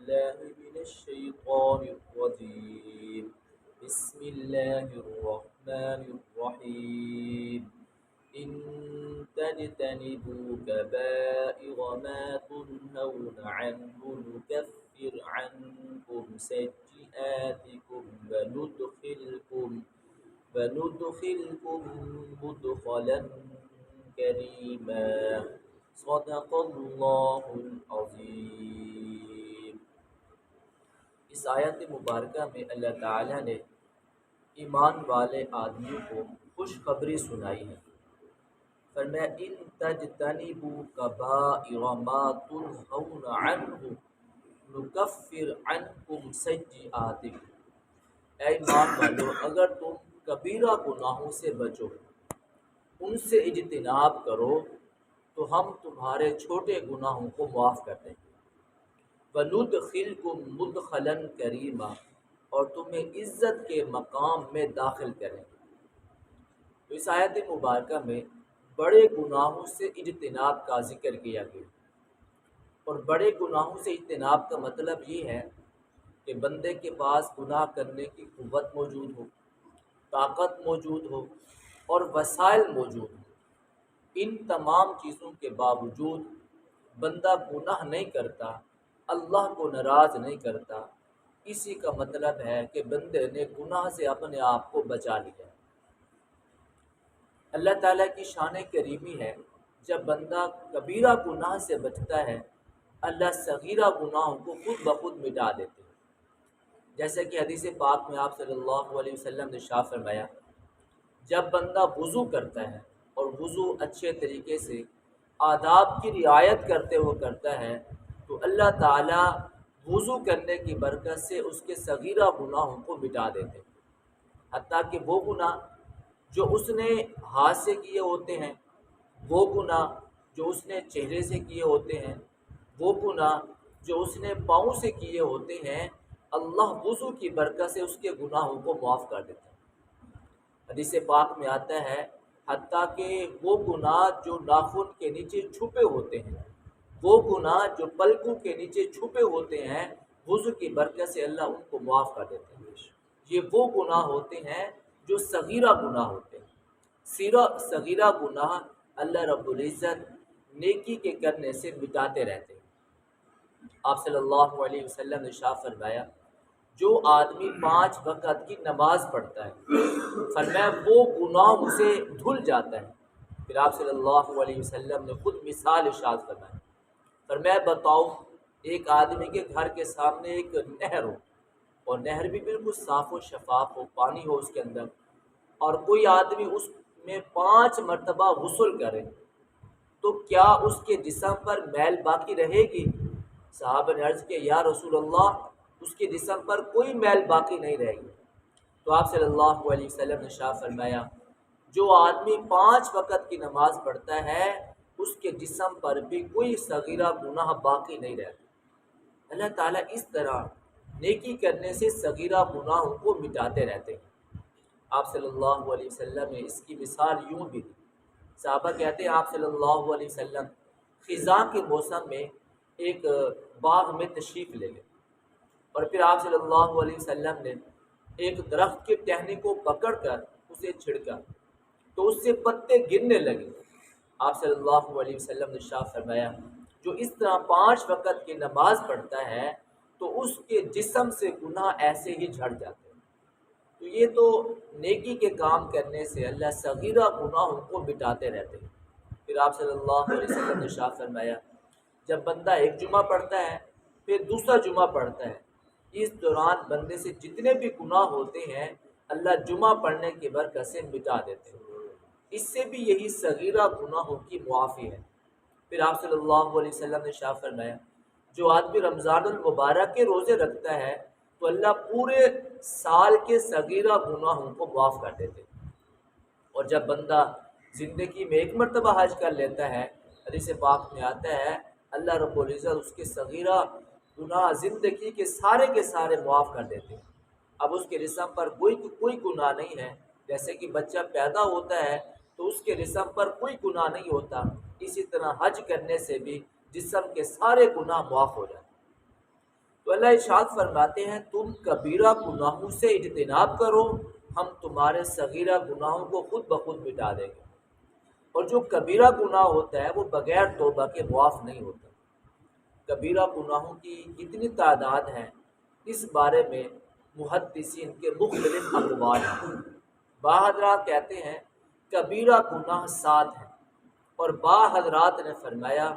بالله من الشيطان الرجيم. بسم الله الرحمن الرحيم. إن تجتنبوا كبائر ما تنهون عنه نكفر عنكم سيئاتكم وندخلكم مدخلا كريما. صدق اللہ العظیم. اس آیت مبارکہ میں اللہ تعالیٰ نے ایمان والے آدمیوں کو خوشخبری سنائی ہے. فرمایا ان تجتنبوا کبائر ما تنہون عنہ نکفر عنکم سیئاتکم. اے ایمان والو، اگر تم کبیرہ گناہوں سے بچو، ان سے اجتناب کرو، تو ہم تمہارے چھوٹے گناہوں کو معاف کر دیں گے. وَنُدْخِلْكُمْ مُدْخَلًا كَرِيمًا، اور تمہیں عزت کے مقام میں داخل کریں گے. تو اس آیت مبارکہ میں بڑے گناہوں سے اجتناب کا ذکر کیا گیا. اور بڑے گناہوں سے اجتناب کا مطلب یہ ہے کہ بندے کے پاس گناہ کرنے کی قوت موجود ہو، طاقت موجود ہو اور وسائل موجود ہو. ان تمام چیزوں کے باوجود بندہ گناہ نہیں کرتا، اللہ کو ناراض نہیں کرتا، اسی کا مطلب ہے کہ بندے نے گناہ سے اپنے آپ کو بچا لیا. اللہ تعالیٰ کی شان کریمی ہے، جب بندہ کبیرہ گناہ سے بچتا ہے اللہ صغیرہ گناہوں کو خود بخود مٹا دیتے ہیں. جیسے کہ حدیث پاک میں آپ صلی اللہ علیہ وسلم نے ارشاد فرمایا، جب بندہ وضو کرتا ہے اور وضو اچھے طریقے سے آداب کی رعایت کرتے ہوئے کرتا ہے تو اللہ تعالیٰ وضو کرنے کی برکت سے اس کے صغیرہ گناہوں کو مٹا دیتے ہیں. حتیٰ کہ وہ گناہ جو اس نے ہاتھ سے کیے ہوتے ہیں، وہ گناہ جو اس نے چہرے سے کیے ہوتے ہیں، وہ گناہ جو اس نے پاؤں سے کیے ہوتے ہیں، اللہ وضو کی برکت سے اس کے گناہوں کو معاف کر دیتا ہے. حدیث پاک میں آتا ہے حتیٰ کہ وہ گناہ جو ناخن کے نیچے چھپے ہوتے ہیں، وہ گناہ جو پلکوں کے نیچے چھپے ہوتے ہیں، وضو کی برکت سے اللہ ان کو معاف کر دیتے ہیں. یہ وہ گناہ ہوتے ہیں جو صغیرہ گناہ ہوتے ہیں. صغیرہ گناہ اللہ رب العزت نیکی کے کرنے سے مٹاتے رہتے ہیں. آپ صلی اللہ علیہ وسلم نے ارشاد فرمایا، جو آدمی 5 وقت کی نماز پڑھتا ہے فرمایا وہ گناہ اسے دھل جاتا ہے. پھر آپ صلی اللہ علیہ وسلم نے خود مثال ارشاد فرمایا، فرمایا بتاؤ ایک آدمی کے گھر کے سامنے ایک نہر ہو، اور نہر بھی بالکل صاف و شفاف ہو، پانی ہو اس کے اندر، اور کوئی آدمی اس میں 5 مرتبہ غسل کرے تو کیا اس کے جسم پر میل باقی رہے گی؟ صحابہ نے عرض کیا یا رسول اللہ، اس کے جسم پر کوئی میل باقی نہیں رہے گی. تو آپ صلی اللہ علیہ وسلم نے ارشاد فرمایا، جو آدمی 5 وقت کی نماز پڑھتا ہے اس کے جسم پر بھی کوئی صغیرہ گناہ باقی نہیں رہتا. اللہ تعالیٰ اس طرح نیکی کرنے سے صغیرہ گناہوں کو مٹاتے رہتے ہیں. آپ صلی اللہ علیہ وسلم نے اس کی مثال یوں بھی دی. صحابہ کہتے ہیں آپ صلی اللہ علیہ وسلم خزاں کے موسم میں ایک باغ میں تشریف لے گئے، اور پھر آپ صلی اللہ علیہ وسلم نے ایک درخت کے ٹہنی کو پکڑ کر اسے چھڑکا تو اس سے پتے گرنے لگے. آپ صلی اللہ علیہ وسلم نے ارشاد فرمایا، جو اس طرح 5 وقت کی نماز پڑھتا ہے تو اس کے جسم سے گناہ ایسے ہی جھڑ جاتے ہیں. تو یہ تو نیکی کے کام کرنے سے اللہ صغیرہ گناہوں کو مٹاتے رہتے ہیں. پھر آپ صلی اللہ علیہ وسلم نے ارشاد فرمایا، جب بندہ ایک جمعہ پڑھتا ہے پھر دوسرا جمعہ پڑھتا ہے، اس دوران بندے سے جتنے بھی گناہ ہوتے ہیں اللہ جمعہ پڑھنے کی برکت سے مٹا دیتے ہیں. اس سے بھی یہی صغیرہ گناہوں کی معافی ہے. پھر آپ صلی اللہ علیہ وسلم نے ارشاد فرمایا، جو آدمی رمضان المبارک کے روزے رکھتا ہے تو اللہ پورے سال کے صغیرہ گناہوں کو معاف کر دیتے ہیں. اور جب بندہ زندگی میں ایک مرتبہ حج کر لیتا ہے، حدیث پاک میں آتا ہے اللہ رب العزت اس کے صغیرہ گناہ زندگی کے سارے معاف کر دیتے ہیں. اب اس کے جسم پر کوئی گناہ نہیں ہے. جیسے کہ بچہ پیدا ہوتا ہے تو اس کے جسم پر کوئی گناہ نہیں ہوتا، اسی طرح حج کرنے سے بھی جسم کے سارے گناہ معاف ہو جاتے ہیں. تو تو اللہ ارشاد فرماتے ہیں تم کبیرہ گناہوں سے اجتناب کرو، ہم تمہارے صغیرہ گناہوں کو خود بخود مٹا دیں گے۔ اور جو کبیرہ گناہ ہوتا ہے وہ بغیر توبہ کے معاف نہیں ہوتا۔ کبیرہ گناہوں کی کتنی تعداد ہے، اس بارے میں محدثین کے مختلف اقوال ہیں۔ بعض حضرات کہتے ہیں کبیرہ گناہ 7 ہیں، اور بعض حضرات نے فرمایا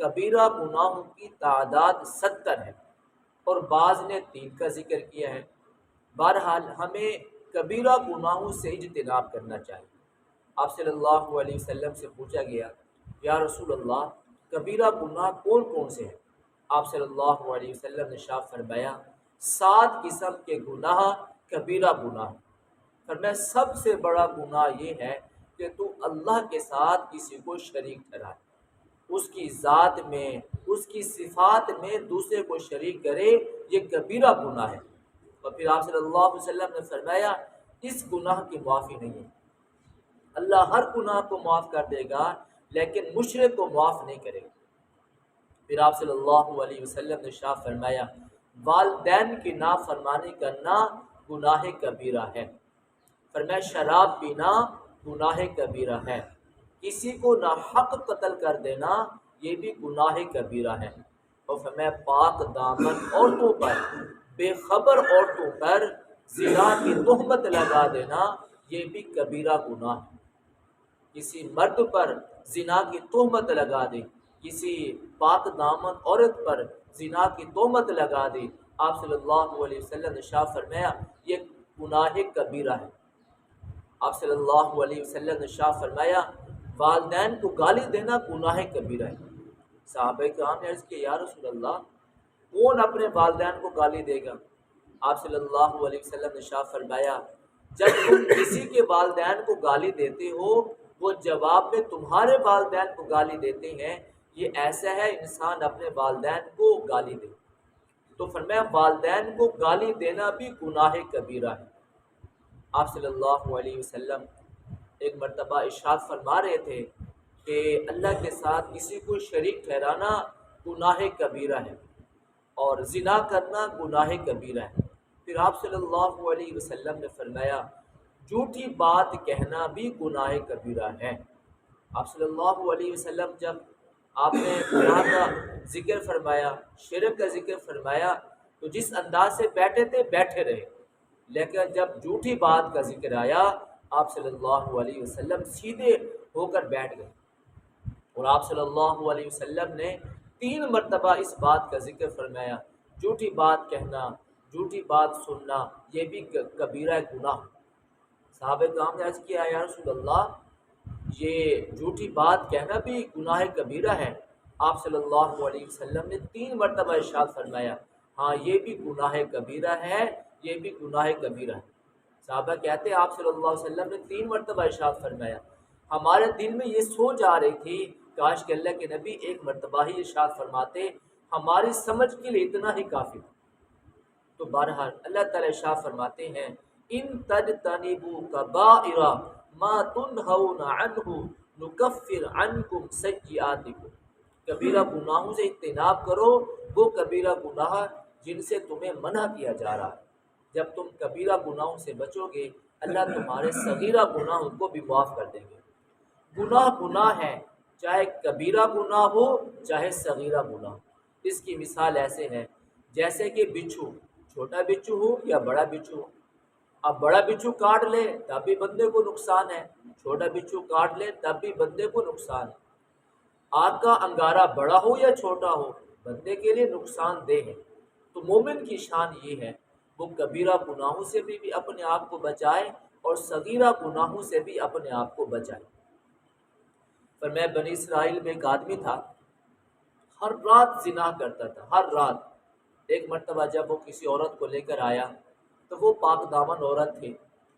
کبیرہ گناہوں کی تعداد 70 ہے، اور بعض نے 3 کا ذکر کیا ہے۔ بہرحال ہمیں کبیرہ گناہوں سے اجتناب کرنا چاہیے۔ آپ صلی اللہ علیہ وسلم سے پوچھا گیا یا رسول اللہ کبیرہ گناہ کون کون سے ہیں؟ آپ صلی اللہ علیہ وسلم نے ارشاد فرمایا 7 قسم کے گناہ کبیرہ گناہ۔ فرمایا سب سے بڑا گناہ یہ ہے کہ تو اللہ کے ساتھ کسی کو شریک ٹھہرائے، اس کی ذات میں، اس کی صفات میں دوسرے کو شریک کرے، یہ کبیرہ گناہ ہے۔ اور پھر آپ صلی اللہ علیہ وسلم نے فرمایا اس گناہ کی معافی نہیں ہے۔ اللہ ہر گناہ کو معاف کر دے گا لیکن مشرک کو معاف نہیں کرے گا۔ پھر آپ صلی اللہ علیہ وسلم نے ارشاد فرمایا والدین کی نافرمانی کرنا گناہ کبیرہ ہے۔ فرمایا شراب پینا گناہ کبیرہ ہے، کسی کو ناحق قتل کر دینا یہ بھی گناہ کبیرہ ہے، اور فرمایا پاک دامن عورتوں پر، بے خبر عورتوں پر زنا کی تہمت لگا دینا یہ بھی کبیرہ گناہ ہے۔ کسی مرد پر زنا کی تہمت لگا دے، کسی پاک دامن عورت پر زنا کی تہمت لگا دے، آپ صلی اللہ علیہ وسلم نے ارشاد فرمایا یہ گناہ کبیرہ ہے۔ آپ صلی اللہ علیہ وسلم نے ارشاد فرمایا والدین کو گالی دینا گناہ کبیرہ ہے۔ صحابہ کرام نے عرض کیا یا رسول اللہ کون اپنے والدین کو گالی دے گا؟ آپ صلی اللہ علیہ وسلم نے ارشاد فرمایا جب تم کسی کے والدین کو گالی دیتے ہو وہ جواب میں تمہارے والدین کو گالی دیتے ہیں، یہ ایسا ہے انسان اپنے والدین کو گالی دے۔ تو فرمایا والدین کو گالی دینا بھی گناہ کبیرہ ہے۔ آپ صلی اللہ علیہ وسلم ایک مرتبہ ارشاد فرما رہے تھے کہ اللہ کے ساتھ کسی کو شریک ٹھہرانا گناہ کبیرہ ہے، اور زنا کرنا گناہ کبیرہ ہے۔ پھر آپ صلی اللہ علیہ وسلم نے فرمایا جھوٹی بات کہنا بھی گناہ کبیرہ ہے۔ آپ صلی اللہ علیہ وسلم جب آپ نے گناہ کا ذکر فرمایا، شرک کا ذکر فرمایا تو جس انداز سے بیٹھے تھے بیٹھے رہے، لیکن جب جھوٹی بات کا ذکر آیا آپ صلی اللہ علیہ وسلم سیدھے ہو کر بیٹھ گئے، اور آپ صلی اللہ علیہ وسلم نے 3 مرتبہ اس بات کا ذکر فرمایا جھوٹی بات کہنا، جھوٹی بات سننا یہ بھی کبیرہ گناہ۔ صحابہ کرام نے عرض کیا یا رسول اللہ یہ جھوٹی بات کہنا بھی گناہ کبیرہ ہے؟ آپ صلی اللہ علیہ وسلم نے 3 مرتبہ ارشاد فرمایا ہاں یہ بھی گناہ کبیرہ ہے، یہ بھی گناہ کبیرہ ہے۔ صحابہ کہتے ہیں آپ صلی اللہ علیہ وسلم نے 3 مرتبہ ارشاد فرمایا، ہمارے دل میں یہ سوچ آ رہی تھی کاش کہ اللہ کے نبی 1 مرتبہ ہی ارشاد فرماتے، ہماری سمجھ کے لیے اتنا ہی کافی تھا۔ تو بہرحال اللہ تعالیٰ ارشاد فرماتے ہیں ان تجتنبوا کبائر ما تنہون عنہ نکفر عنکم سیئاتکم، کبیرہ گناہوں سے اجتناب کرو، وہ کبیرہ گناہ جن سے تمہیں منع کیا جا رہا ہے۔ جب تم کبیرہ گناہوں سے بچو گے اللہ تمہارے صغیرہ گناہوں کو بھی معاف کر دیں گے۔ گناہ گناہ ہے، چاہے کبیرہ گناہ ہو چاہے صغیرہ گناہ ہو۔ اس کی مثال ایسے ہے جیسے کہ بچھو، چھوٹا بچھو ہو یا بڑا بچھو ہو، اب بڑا بچھو کاٹ لے تب بھی بندے کو نقصان ہے، چھوٹا بچھو کاٹ لے تب بھی بندے کو نقصان ہے۔ آگ کا انگارہ بڑا ہو یا چھوٹا ہو بندے کے لیے نقصان دہ ہے۔ تو مومن کی شان یہ ہے وہ کبیرہ گناہوں سے بھی اپنے آپ کو بچائے اور صغیرہ گناہوں سے بھی اپنے آپ کو بچائے۔ فرمایا بنی اسرائیل میں ایک آدمی تھا ہر رات زنا کرتا تھا، ہر رات۔ ایک مرتبہ جب وہ کسی عورت کو لے کر آیا تو وہ پاک دامن عورت تھی،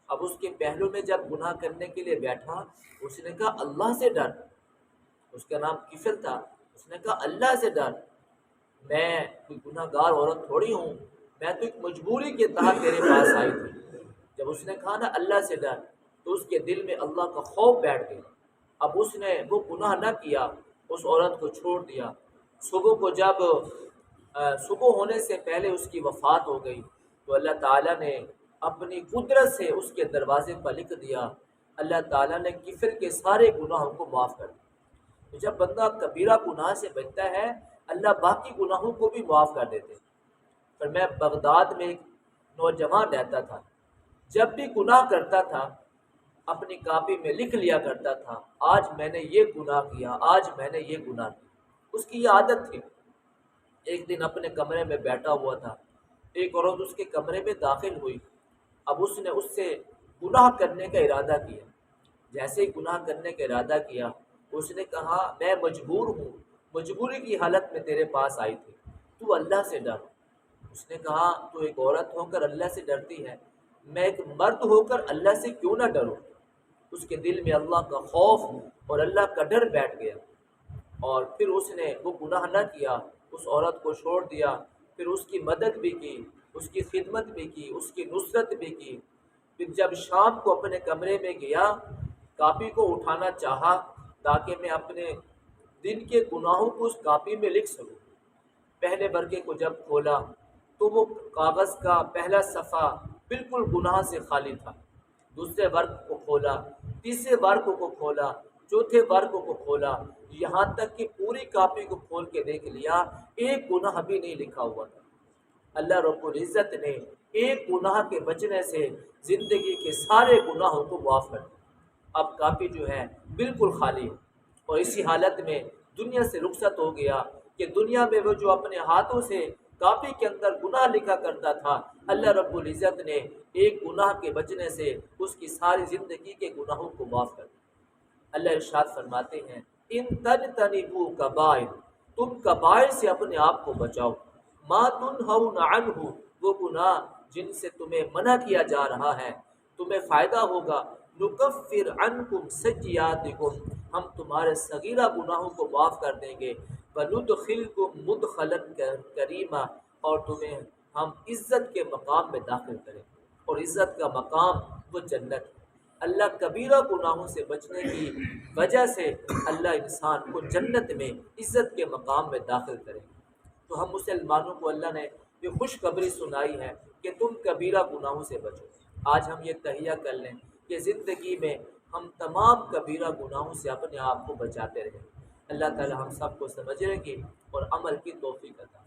اب اس کے پہلو میں جب گناہ کرنے کے لیے بیٹھا اس نے کہا اللہ سے ڈر، اس کا نام کفر تھا، اس نے کہا اللہ سے ڈر، میں کوئی گناہ گار عورت تھوڑی ہوں، میں تو ایک مجبوری کے تحت تیرے پاس آئی تھی۔ جب اس نے کہا نا اللہ سے ڈر تو اس کے دل میں اللہ کا خوف بیٹھ گیا، اب اس نے وہ گناہ نہ کیا، اس عورت کو چھوڑ دیا۔ صبح کو جب صبح ہونے سے پہلے اس کی وفات ہو گئی، تو اللہ تعالیٰ نے اپنی قدرت سے اس کے دروازے پر لکھ دیا، اللہ تعالیٰ نے کفر کے سارے گناہوں کو معاف کر دیا۔ تو جب بندہ کبیرہ گناہ سے بچتا ہے، اللہ باقی گناہوں کو بھی معاف کر دیتے۔ پر میں بغداد میں ایک نوجوان رہتا تھا، جب بھی گناہ کرتا تھا اپنی کاپی میں لکھ لیا کرتا تھا، آج میں نے یہ گناہ کیا، آج میں نے یہ گناہ کیا۔ اس کی یہ عادت تھی۔ ایک دن اپنے کمرے میں بیٹھا ہوا تھا، ایک عورت اس کے کمرے میں داخل ہوئی۔ اب اس نے اس سے گناہ کرنے کا ارادہ کیا۔ جیسے ہی گناہ کرنے کا ارادہ کیا، اس نے کہا میں مجبور ہوں، مجبوری کی حالت میں تیرے پاس آئی تھی، تو اللہ سے ڈر۔ اس نے کہا تو ایک عورت ہو کر اللہ سے ڈرتی ہے، میں ایک مرد ہو کر اللہ سے کیوں نہ ڈروں؟ اس کے دل میں اللہ کا خوف اور اللہ کا ڈر بیٹھ گیا، اور پھر اس نے وہ گناہ نہ کیا، اس عورت کو چھوڑ دیا، پھر اس کی مدد بھی کی، اس کی خدمت بھی کی، اس کی نصرت بھی کی۔ پھر جب شام کو اپنے کمرے میں گیا، کاپی کو اٹھانا چاہا تاکہ میں اپنے دن کے گناہوں کو اس کاپی میں لکھ سکوں۔ پہلے برقے کو جب کھولا تو وہ کاغذ کا پہلا صفحہ بالکل گناہ سے خالی تھا۔ دوسرے ورق کو کھولا، تیسرے ورق کو کھولا، چوتھے ورق کو کھولا، یہاں تک کہ پوری کاپی کو کھول کے دیکھ لیا، ایک گناہ بھی نہیں لکھا ہوا تھا۔ اللہ رب العزت نے ایک گناہ کے بچنے سے زندگی کے سارے گناہوں کو معاف کر دیا۔ اب کاپی جو ہے بالکل خالی ہے، اور اسی حالت میں دنیا سے رخصت ہو گیا کہ دنیا میں وہ جو اپنے ہاتھوں سے کاپی کے اندر گناہ لکھا کرتا تھا، اللہ رب العزت نے ایک گناہ کے بچنے سے اس کی ساری زندگی کے گناہوں کو معاف کر دیا۔ اللہ ارشاد فرماتے ہیں ان تجتنبوا کبائر، تم کبائر سے اپنے آپ کو بچاؤ، ما تنہون عنہ، وہ گناہ جن سے تمہیں منع کیا جا رہا ہے تمہیں فائدہ ہوگا، نکفر عنکم سیئاتکم، ہم تمہارے صغیرہ گناہوں کو معاف کر دیں گے، وندخلکم مدخلا کریما، اور تمہیں ہم عزت کے مقام میں داخل کریں گے، اور عزت کا مقام وہ جنت ہے۔ اللہ کبیرہ گناہوں سے بچنے کی وجہ سے اللہ انسان کو جنت میں عزت کے مقام میں داخل کرے گا۔ تو ہم مسلمانوں کو اللہ نے یہ خوشخبری سنائی ہے کہ تم کبیرہ گناہوں سے بچو۔ آج ہم یہ تہیہ کر لیں کہ زندگی میں ہم تمام کبیرہ گناہوں سے اپنے آپ کو بچاتے رہیں۔ اللہ تعالی ہم سب کو سمجھنے کی اور عمل کی توفیق عطا